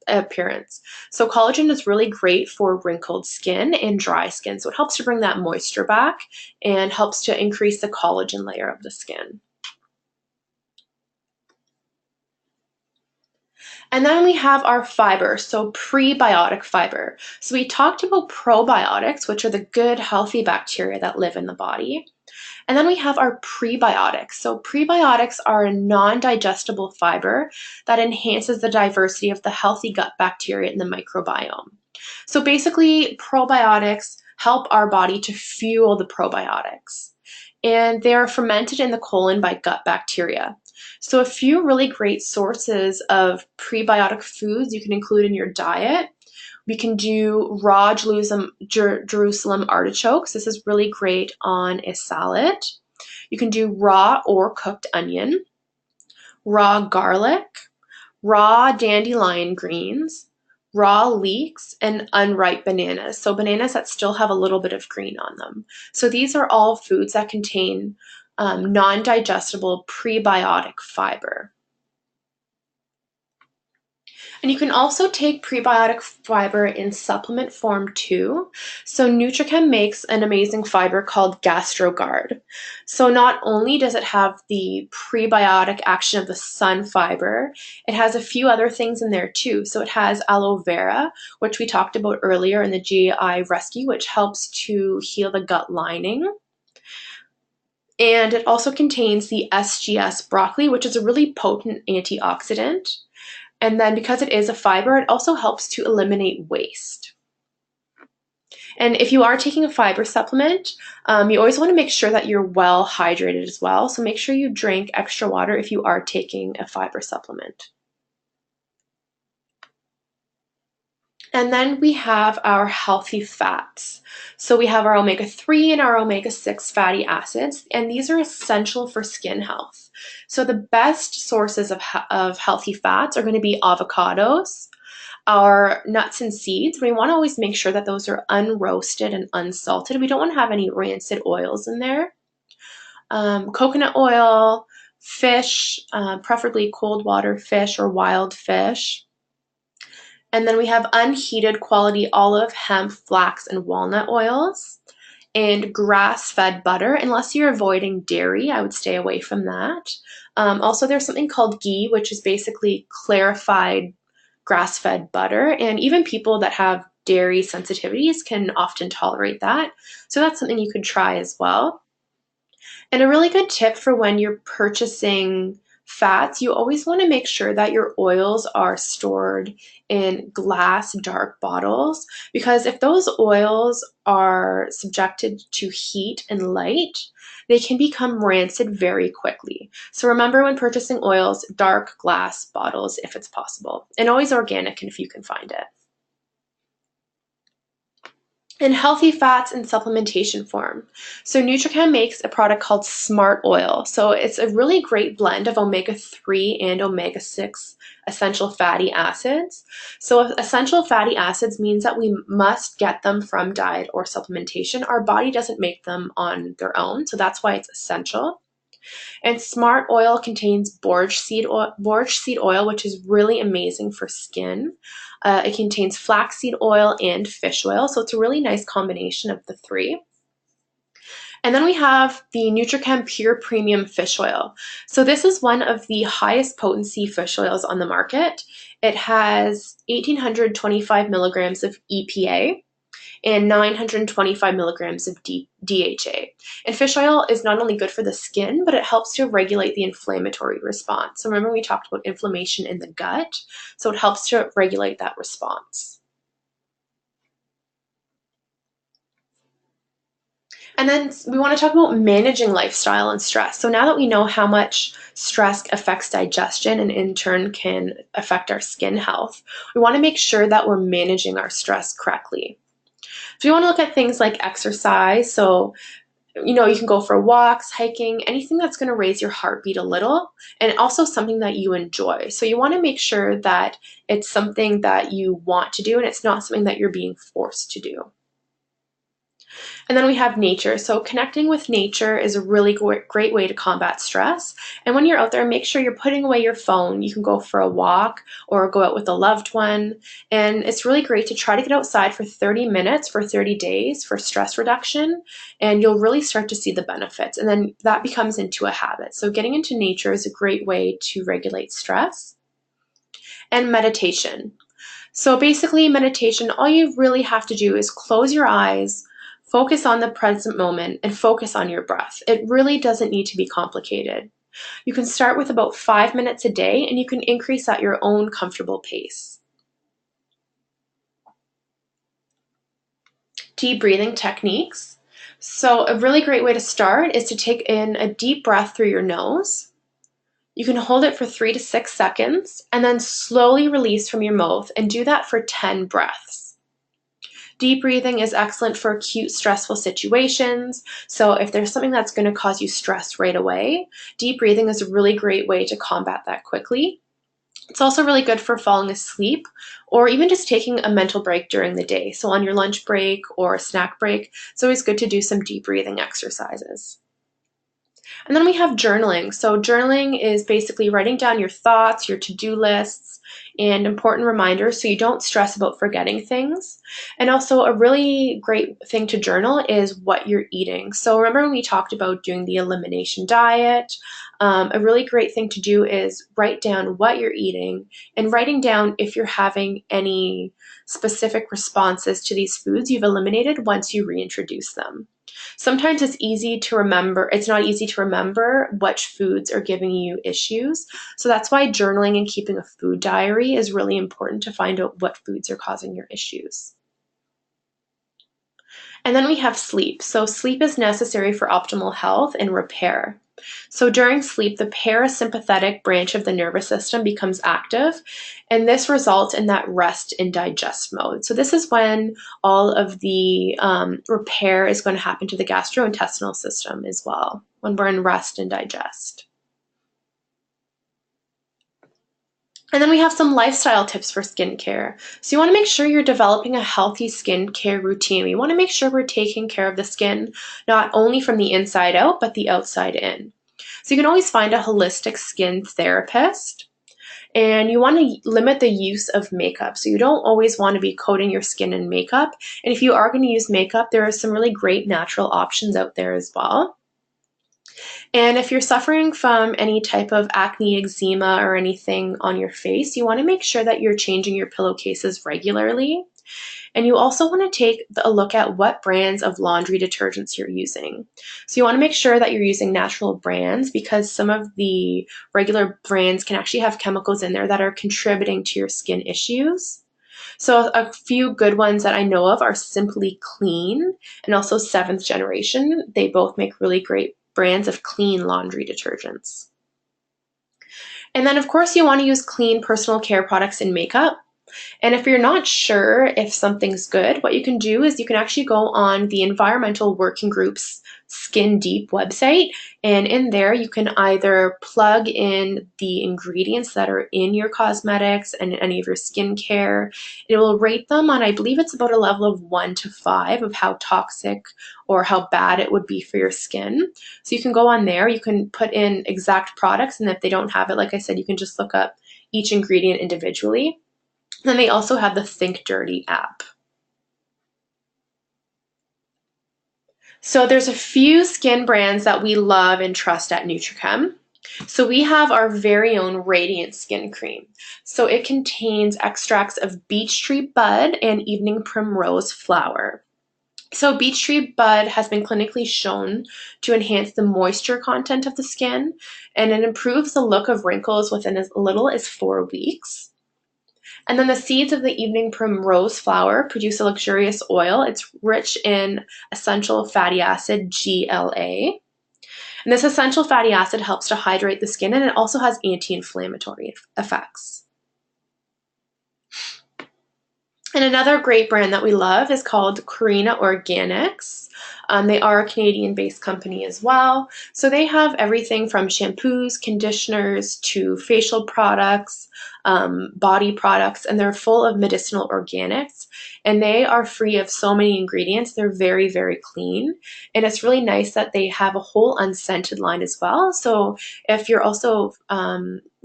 appearance. So collagen is really great for wrinkled skin and dry skin. So it helps to bring that moisture back and helps to increase the collagen layer of the skin. And then we have our fiber, so prebiotic fiber. So we talked about probiotics, which are the good, healthy bacteria that live in the body. And then we have our prebiotics. So prebiotics are a non-digestible fiber that enhances the diversity of the healthy gut bacteria in the microbiome. So basically, probiotics help our body to fuel the probiotics. And they are fermented in the colon by gut bacteria. So a few really great sources of prebiotic foods you can include in your diet. We can do raw Jerusalem artichokes. This is really great on a salad. You can do raw or cooked onion, raw garlic, raw dandelion greens, raw leeks, and unripe bananas. So bananas that still have a little bit of green on them. So these are all foods that contain non-digestible prebiotic fiber. And you can also take prebiotic fiber in supplement form too. So Nutrichem makes an amazing fiber called GastroGuard. So not only does it have the prebiotic action of the sun fiber, it has a few other things in there too. So it has aloe vera, which we talked about earlier in the GI rescue, which helps to heal the gut lining. And it also contains the SGS broccoli, which is a really potent antioxidant. And then because it is a fiber, it also helps to eliminate waste. And if you are taking a fiber supplement, you always want to make sure that you're well hydrated as well. So make sure you drink extra water if you are taking a fiber supplement. And then we have our healthy fats. So we have our omega-3 and our omega-6 fatty acids, and these are essential for skin health. So the best sources of healthy fats are going to be avocados, our nuts and seeds. We want to always make sure that those are unroasted and unsalted. We don't want to have any rancid oils in there. Coconut oil, fish, preferably cold water fish or wild fish. And then we have unheated quality olive, hemp, flax, and walnut oils, and grass-fed butter. Unless you're avoiding dairy, I would stay away from that. Also, there's something called ghee, which is basically clarified grass-fed butter, and even people that have dairy sensitivities can often tolerate that. So that's something you could try as well. And a really good tip for when you're purchasing fats, you always want to make sure that your oils are stored in glass dark bottles, because if those oils are subjected to heat and light, they can become rancid very quickly. So remember, when purchasing oils, dark glass bottles if it's possible, and always organic if you can find it. And healthy fats in supplementation form. So Nutrichem makes a product called Smart Oil. So it's a really great blend of omega-3 and omega-6 essential fatty acids. So essential fatty acids means that we must get them from diet or supplementation. Our body doesn't make them on their own, so that's why it's essential. And Smart Oil contains borage seed oil, which is really amazing for skin. It contains flaxseed oil and fish oil, so it's a really nice combination of the three. And then we have the Nutrichem Pure Premium Fish Oil. So this is one of the highest potency fish oils on the market. It has 1,825 milligrams of EPA and 925 milligrams of DHA. And fish oil is not only good for the skin, but it helps to regulate the inflammatory response. So remember, we talked about inflammation in the gut, so it helps to regulate that response. And then we want to talk about managing lifestyle and stress. So now that we know how much stress affects digestion and in turn can affect our skin health, we want to make sure that we're managing our stress correctly. So you want to look at things like exercise. So, you can go for walks, hiking, anything that's going to raise your heartbeat a little, and also something that you enjoy. So you want to make sure that it's something that you want to do and it's not something that you're being forced to do. And then we have nature. So connecting with nature is a really great way to combat stress. And when you're out there, make sure you're putting away your phone. You can go for a walk or go out with a loved one. And it's really great to try to get outside for 30 minutes for 30 days for stress reduction. And you'll really start to see the benefits. And then that becomes into a habit. So getting into nature is a great way to regulate stress. And meditation. So basically, meditation, all you really have to do is close your eyes, focus on the present moment, and focus on your breath. It really doesn't need to be complicated. You can start with about 5 minutes a day, and you can increase at your own comfortable pace. Deep breathing techniques. So a really great way to start is to take in a deep breath through your nose. You can hold it for 3 to 6 seconds, and then slowly release from your mouth, and do that for 10 breaths. Deep breathing is excellent for acute stressful situations. So if there's something that's going to cause you stress right away, deep breathing is a really great way to combat that quickly. It's also really good for falling asleep or even just taking a mental break during the day. So on your lunch break or a snack break, it's always good to do some deep breathing exercises. And then we have journaling. So journaling is basically writing down your thoughts, your to-do lists, and important reminders so you don't stress about forgetting things. And also a really great thing to journal is what you're eating. So remember when we talked about doing the elimination diet? A really great thing to do is write down what you're eating and writing down if you're having any specific responses to these foods you've eliminated once you reintroduce them. Sometimes it's not easy to remember which foods are giving you issues. So that's why journaling and keeping a food diary is really important to find out what foods are causing your issues. And then we have sleep. So sleep is necessary for optimal health and repair. So during sleep, the parasympathetic branch of the nervous system becomes active, and this results in that rest and digest mode. So this is when all of the repair is going to happen to the gastrointestinal system as well, when we're in rest and digest. And then we have some lifestyle tips for skincare. So you want to make sure you're developing a healthy skincare routine. We want to make sure we're taking care of the skin, not only from the inside out, but the outside in. So you can always find a holistic skin therapist. And you want to limit the use of makeup. So you don't always want to be coating your skin in makeup. And if you are going to use makeup, there are some really great natural options out there as well. And if you're suffering from any type of acne, eczema, or anything on your face, you want to make sure that you're changing your pillowcases regularly. And you also want to take a look at what brands of laundry detergents you're using. So you want to make sure that you're using natural brands, because some of the regular brands can actually have chemicals in there that are contributing to your skin issues. So a few good ones that I know of are Simply Clean and also Seventh Generation. They both make really great brands of clean laundry detergents. And then of course you want to use clean personal care products and makeup. And if you're not sure if something's good, what you can do is you can actually go on the Environmental Working Group's Skin Deep website, and in there you can either plug in the ingredients that are in your cosmetics and any of your skincare. It will rate them on, I believe it's about a level of 1 to 5 of how toxic or how bad it would be for your skin. So you can go on there, you can put in exact products, and if they don't have it, like I said, you can just look up each ingredient individually. Then they also have the Think Dirty app. So there's a few skin brands that we love and trust at Nutrichem. So we have our very own Radiant Skin Cream. So it contains extracts of beech tree bud and evening primrose flower. So beech tree bud has been clinically shown to enhance the moisture content of the skin, and it improves the look of wrinkles within as little as 4 weeks. And then the seeds of the evening primrose flower produce a luxurious oil. It's rich in essential fatty acid, GLA. And this essential fatty acid helps to hydrate the skin, and it also has anti-inflammatory effects. And another great brand that we love is called Korrina Organics. They are a Canadian-based company as well. So they have everything from shampoos, conditioners, to facial products, body products, and they're full of medicinal organics. And they are free of so many ingredients. They're very, very clean. And it's really nice that they have a whole unscented line as well. So if you're also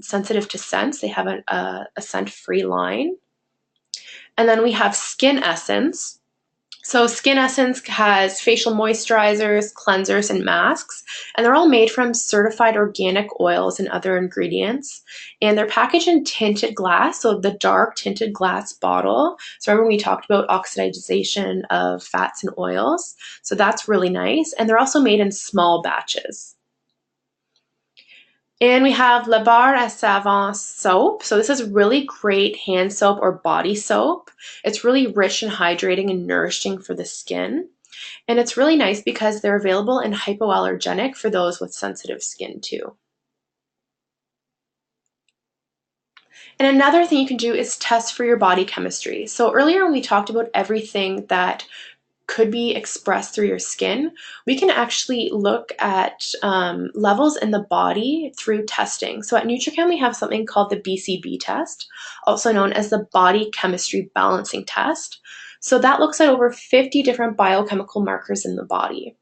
sensitive to scents, they have a scent-free line. And then we have Skin Essence. So Skin Essence has facial moisturizers, cleansers, and masks, and they're all made from certified organic oils and other ingredients. And they're packaged in tinted glass, so the dark tinted glass bottle. So remember we talked about oxidization of fats and oils. So that's really nice. And they're also made in small batches. And we have La Barre à Savon soap. So this is really great hand soap or body soap. It's really rich and hydrating and nourishing for the skin. And it's really nice because they're available in hypoallergenic for those with sensitive skin too. And another thing you can do is test for your body chemistry. So earlier when we talked about everything that could be expressed through your skin, we can actually look at levels in the body through testing. So at Nutrichem, we have something called the BCB test, also known as the Body Chemistry Balancing Test. So that looks at over 50 different biochemical markers in the body.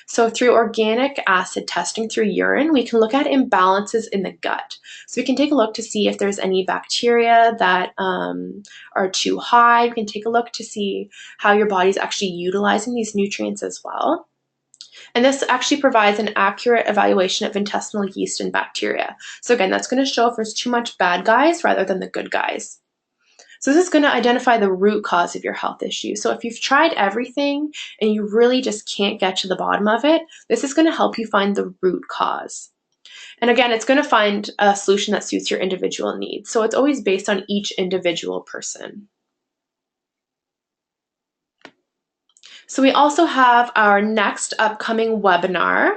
So through organic acid testing through urine, we can look at imbalances in the gut. So we can take a look to see if there's any bacteria that are too high. We can take a look to see how your body's actually utilizing these nutrients as well. And this actually provides an accurate evaluation of intestinal yeast and bacteria. So again, that's going to show if there's too much bad guys rather than the good guys. So this is going to identify the root cause of your health issue. So if you've tried everything and you really just can't get to the bottom of it, this is going to help you find the root cause. And again, it's going to find a solution that suits your individual needs. So it's always based on each individual person. So we also have our next upcoming webinar.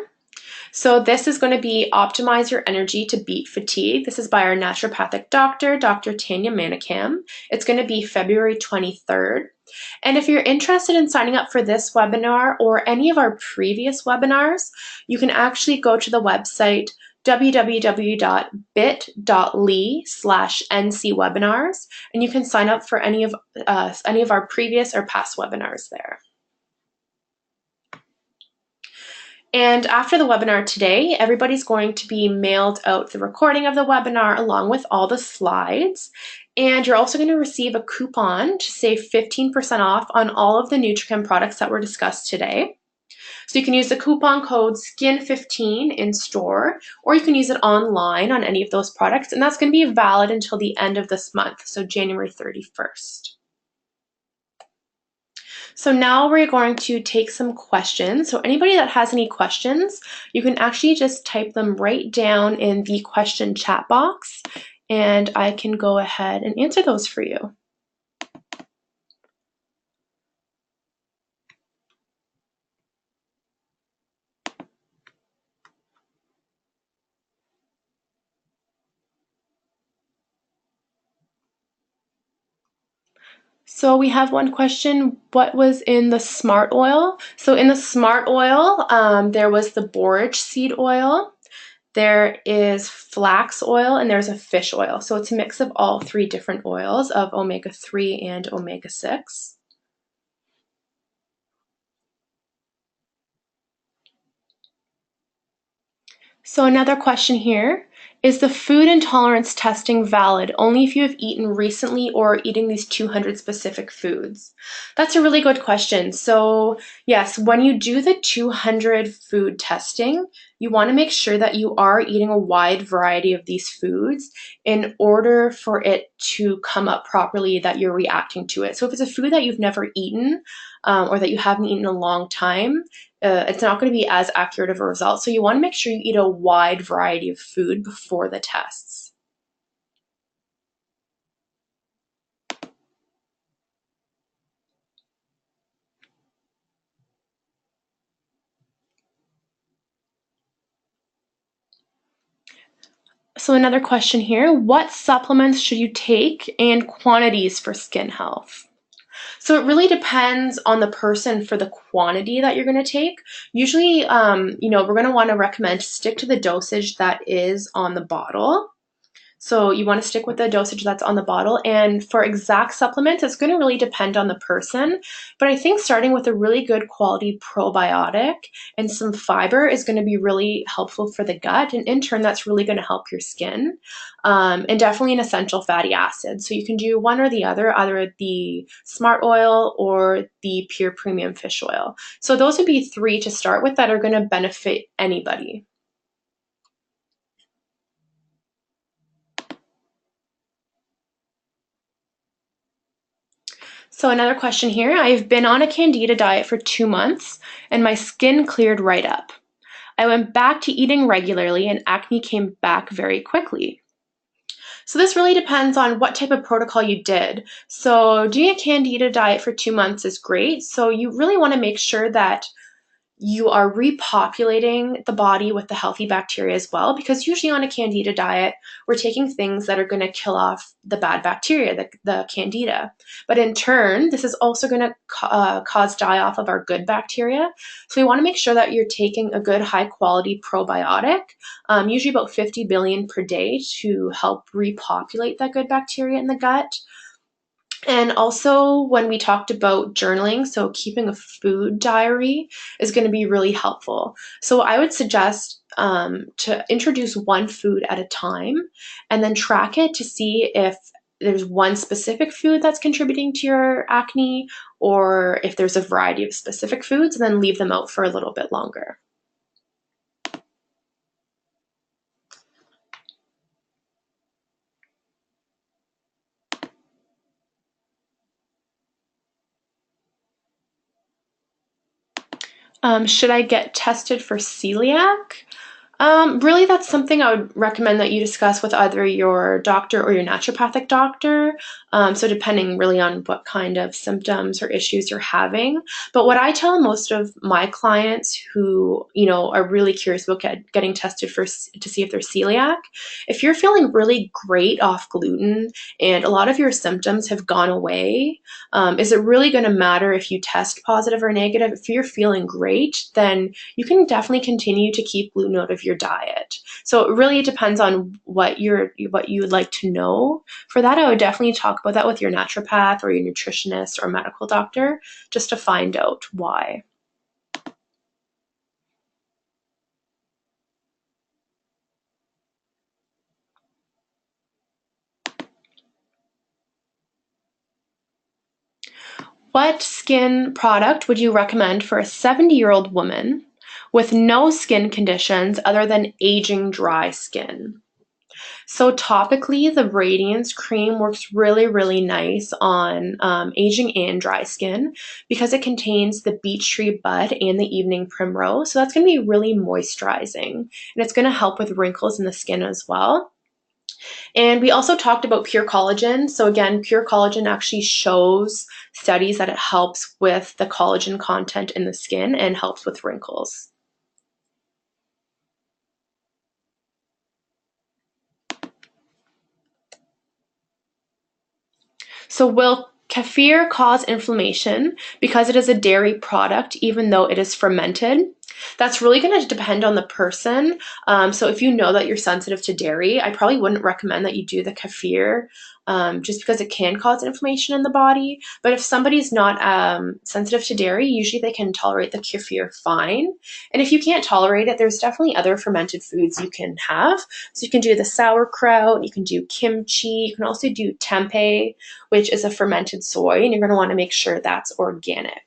So this is going to be Optimize Your Energy to Beat Fatigue. This is by our naturopathic doctor, Dr. Tanya Manikam. It's going to be February 23rd. And if you're interested in signing up for this webinar or any of our previous webinars, you can actually go to the website www.bit.ly/ncwebinars, and you can sign up for any of our previous or past webinars there. And after the webinar today, everybody's going to be mailed out the recording of the webinar along with all the slides. And you're also going to receive a coupon to save 15% off on all of the Nutrichem products that were discussed today. So you can use the coupon code SKIN15 in store, or you can use it online on any of those products, and that's going to be valid until the end of this month, so January 31st. So now we're going to take some questions. So anybody that has any questions, you can actually just type them right down in the question chat box, and I can go ahead and answer those for you. So we have one question, what was in the smart oil? So in the smart oil, there was the borage seed oil, there is flax oil, and there's a fish oil. So it's a mix of all three different oils of omega-3 and omega-6. So another question here, is the food intolerance testing valid only if you have eaten recently or eating these 200 specific foods? That's a really good question. So yes, when you do the 200 food testing, you want to make sure that you are eating a wide variety of these foods in order for it to come up properly that you're reacting to it. So if it's a food that you've never eaten or that you haven't eaten in a long time, it's not going to be as accurate of a result. So you want to make sure you eat a wide variety of food before the tests. So another question here, what supplements should you take and quantities for skin health? So it really depends on the person for the quantity that you're going to take. Usually, we're going to want to recommend to stick to the dosage that is on the bottle. So you want to stick with the dosage that's on the bottle. And for exact supplements, it's going to really depend on the person. But I think starting with a really good quality probiotic and some fiber is going to be really helpful for the gut. And in turn, that's really going to help your skin. And definitely an essential fatty acid. So you can do one or the other, either the smart oil or the pure premium fish oil. So those would be three to start with that are going to benefit anybody. So another question here, I've been on a candida diet for 2 months and my skin cleared right up. I went back to eating regularly and acne came back very quickly. So this really depends on what type of protocol you did. So doing a candida diet for 2 months is great. So you really want to make sure that you are repopulating the body with the healthy bacteria as well, because usually on a candida diet, we're taking things that are going to kill off the bad bacteria, the candida. But in turn, this is also going to cause die off of our good bacteria. So we want to make sure that you're taking a good high quality probiotic, usually about 50 billion per day to help repopulate that good bacteria in the gut. And also, when we talked about journaling, so keeping a food diary is going to be really helpful. So I would suggest to introduce one food at a time and then track it to see if there's one specific food that's contributing to your acne or if there's a variety of specific foods, and then leave them out for a little bit longer. Should I get tested for celiac? Really, that's something I would recommend that you discuss with either your doctor or your naturopathic doctor. So depending really on what kind of symptoms or issues you're having. But what I tell most of my clients who, are really curious about getting tested to see if they're celiac, if you're feeling really great off gluten and a lot of your symptoms have gone away, is it really going to matter if you test positive or negative? If you're feeling great, then you can definitely continue to keep gluten out of your diet. So it really depends on what you would like to know. For that, I would definitely talk about that with your naturopath or your nutritionist or medical doctor just to find out why. What skin product would you recommend for a 70-year-old woman with no skin conditions other than aging dry skin? So topically, the Radiance Cream works really, really nice on aging and dry skin because it contains the beech tree bud and the evening primrose. So that's going to be really moisturizing, and it's going to help with wrinkles in the skin as well. And we also talked about pure collagen. So again, pure collagen actually shows studies that it helps with the collagen content in the skin and helps with wrinkles. So will kefir cause inflammation because it is a dairy product, even though it is fermented? That's really going to depend on the person. So if you know that you're sensitive to dairy, I probably wouldn't recommend that you do the kefir, just because it can cause inflammation in the body. But if somebody's not sensitive to dairy, usually they can tolerate the kefir fine. And if you can't tolerate it, there's definitely other fermented foods you can have. So you can do the sauerkraut, you can do kimchi, you can also do tempeh, which is a fermented soy, and you're going to want to make sure that's organic.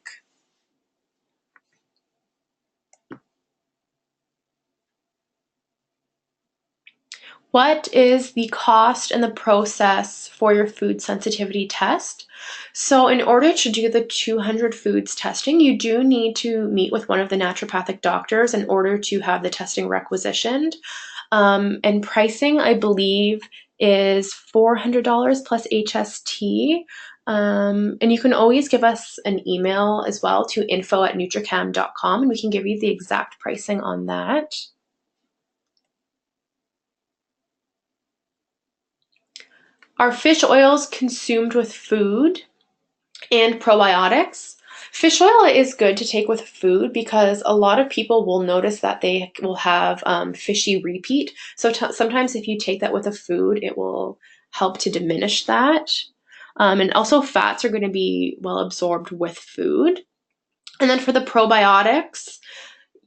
What is the cost and the process for your food sensitivity test? So in order to do the 200 foods testing, you do need to meet with one of the naturopathic doctors in order to have the testing requisitioned. And pricing, I believe, is $400 plus HST. And you can always give us an email as well to info@nutricam.com, and we can give you the exact pricing on that. Are fish oils consumed with food and probiotics? Fish oil is good to take with food because a lot of people will notice that they will have fishy repeat. So sometimes if you take that with a food, it will help to diminish that. And also fats are going to be well absorbed with food. And then for the probiotics,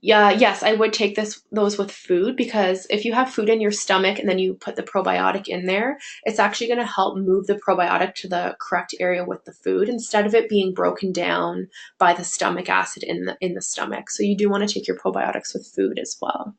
yeah, yes, I would take those with food because if you have food in your stomach and then you put the probiotic in there, it's actually going to help move the probiotic to the correct area with the food instead of it being broken down by the stomach acid in the stomach. So you do want to take your probiotics with food as well.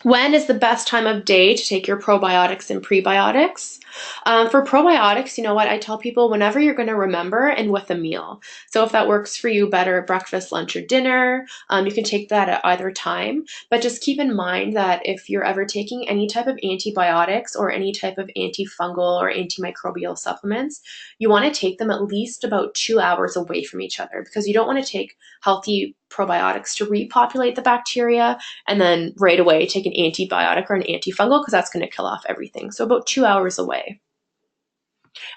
When is the best time of day to take your probiotics and prebiotics? For probiotics, you know what? I tell people whenever you're going to remember and with a meal. So if that works for you better, breakfast, lunch, or dinner, you can take that at either time. But just keep in mind that if you're ever taking any type of antibiotics or any type of antifungal or antimicrobial supplements, you want to take them at least about 2 hours away from each other because you don't want to take healthy probiotics to repopulate the bacteria and then right away take an antibiotic or an antifungal because that's going to kill off everything. So about 2 hours away.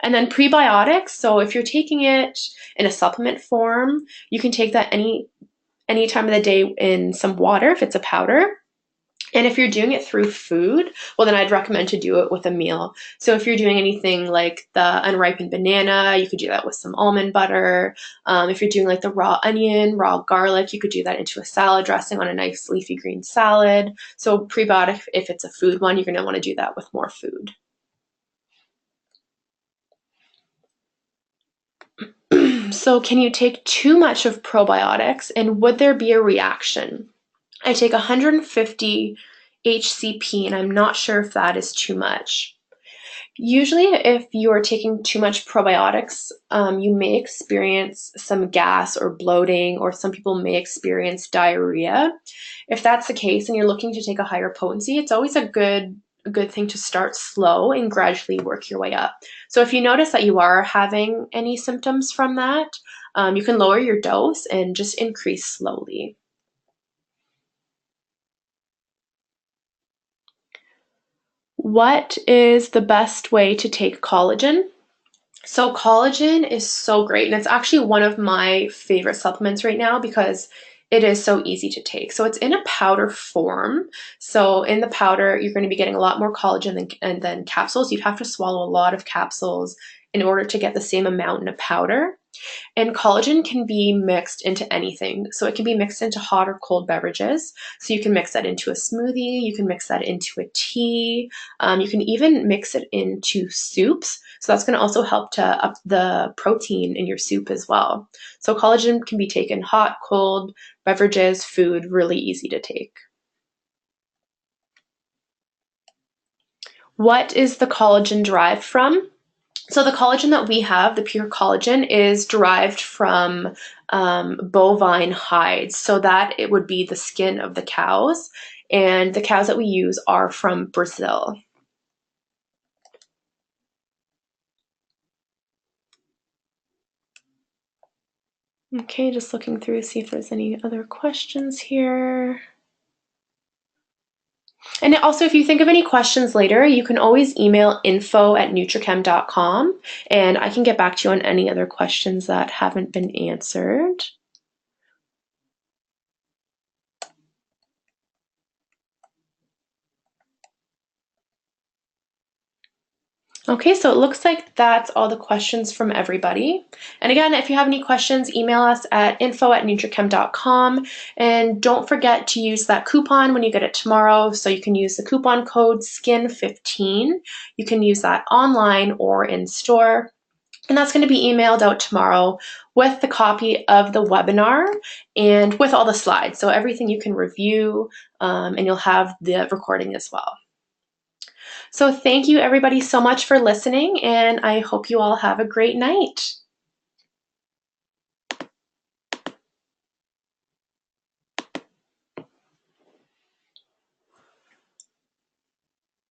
And then prebiotics. So if you're taking it in a supplement form, you can take that any time of the day in some water if it's a powder. And if you're doing it through food, well, then I'd recommend to do it with a meal. So if you're doing anything like the unripened banana, you could do that with some almond butter. If you're doing like the raw onion, raw garlic, you could do that into a salad dressing on a nice leafy green salad. So prebiotic, if it's a food one, you're going to want to do that with more food. So can you take too much of probiotics and would there be a reaction? I take 150 HCP and I'm not sure if that is too much. Usually, if you're taking too much probiotics, you may experience some gas or bloating, or some people may experience diarrhea. If that's the case and you're looking to take a higher potency, it's always a good thing to start slow and gradually work your way up. So if you notice that you are having any symptoms from that, you can lower your dose and just increase slowly. What is the best way to take collagen? So collagen is so great, and it's actually one of my favorite supplements right now because it is so easy to take. So it's in a powder form. So in the powder, you're going to be getting a lot more collagen than capsules. You'd have to swallow a lot of capsules in order to get the same amount in a powder. And collagen can be mixed into anything. So it can be mixed into hot or cold beverages. So you can mix that into a smoothie, you can mix that into a tea, you can even mix it into soups. So that's going to also help to up the protein in your soup as well. So collagen can be taken hot, cold, beverages, food, really easy to take. What is the collagen derived from? So the collagen that we have, the pure collagen, is derived from bovine hides. So that it would be the skin of the cows. And the cows that we use are from Brazil. Okay, just looking through, see if there's any other questions here. And also, if you think of any questions later, you can always email info@nutrichem.com, and I can get back to you on any other questions that haven't been answered. Okay, so it looks like that's all the questions from everybody. And again, if you have any questions, email us at info@nutrichem.com. And don't forget to use that coupon when you get it tomorrow. So you can use the coupon code SKIN15. You can use that online or in store. And that's going to be emailed out tomorrow with the copy of the webinar and with all the slides. So everything you can review, and you'll have the recording as well. So thank you everybody so much for listening, and I hope you all have a great night.